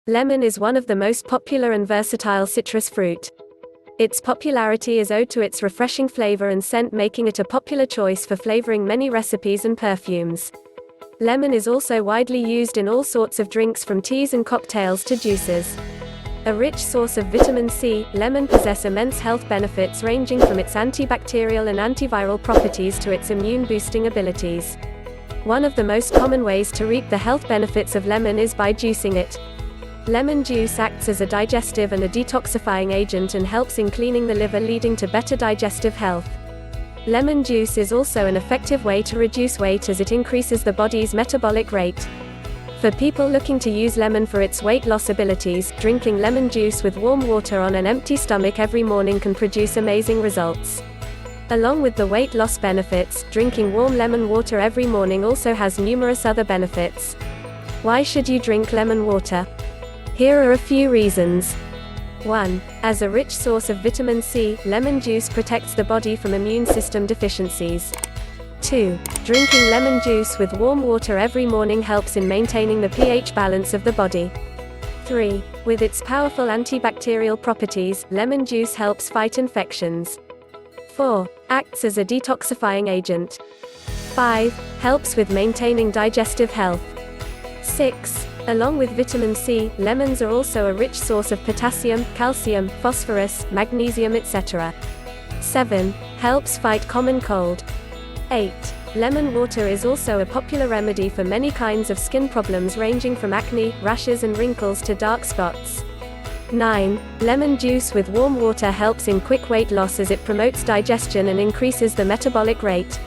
Lemon is one of the most popular and versatile citrus fruit. Its popularity is owed to its refreshing flavor and scent, making it a popular choice for flavoring many recipes and perfumes. Lemon is also widely used in all sorts of drinks, from teas and cocktails to juices. A rich source of vitamin C, lemon possesses immense health benefits ranging from its antibacterial and antiviral properties to its immune-boosting abilities. One of the most common ways to reap the health benefits of lemon is by juicing it. Lemon juice acts as a digestive and a detoxifying agent and helps in cleaning the liver, leading to better digestive health. Lemon juice is also an effective way to reduce weight as it increases the body's metabolic rate. For people looking to use lemon for its weight loss abilities, drinking lemon juice with warm water on an empty stomach every morning can produce amazing results. Along with the weight loss benefits, drinking warm lemon water every morning also has numerous other benefits. Why should you drink lemon water? Here are a few reasons. 1. As a rich source of vitamin C, lemon juice protects the body from immune system deficiencies. 2. Drinking lemon juice with warm water every morning helps in maintaining the pH balance of the body. 3. With its powerful antibacterial properties, lemon juice helps fight infections. 4. Acts as a detoxifying agent. 5. Helps with maintaining digestive health. 6. Along with vitamin C, lemons are also a rich source of potassium, calcium, phosphorus, magnesium, etc. 7. Helps fight common cold. 8. Lemon water is also a popular remedy for many kinds of skin problems ranging from acne, rashes and wrinkles to dark spots. 9. Lemon juice with warm water helps in quick weight loss as it promotes digestion and increases the metabolic rate.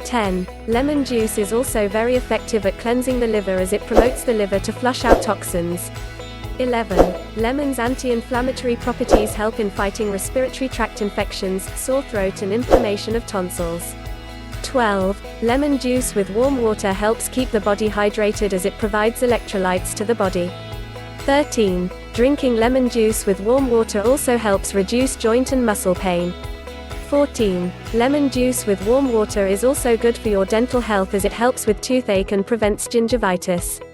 10. Lemon juice is also very effective at cleansing the liver as it promotes the liver to flush out toxins. 11. Lemon's anti-inflammatory properties help in fighting respiratory tract infections, sore throat and inflammation of tonsils. 12. Lemon juice with warm water helps keep the body hydrated as it provides electrolytes to the body. 13. Drinking lemon juice with warm water also helps reduce joint and muscle pain. 14. Lemon juice with warm water is also good for your dental health as it helps with toothache and prevents gingivitis.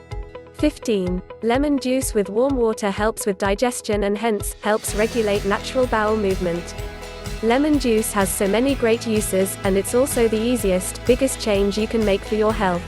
15. Lemon juice with warm water helps with digestion and hence, helps regulate natural bowel movement. Lemon juice has so many great uses, and it's also the easiest, biggest change you can make for your health.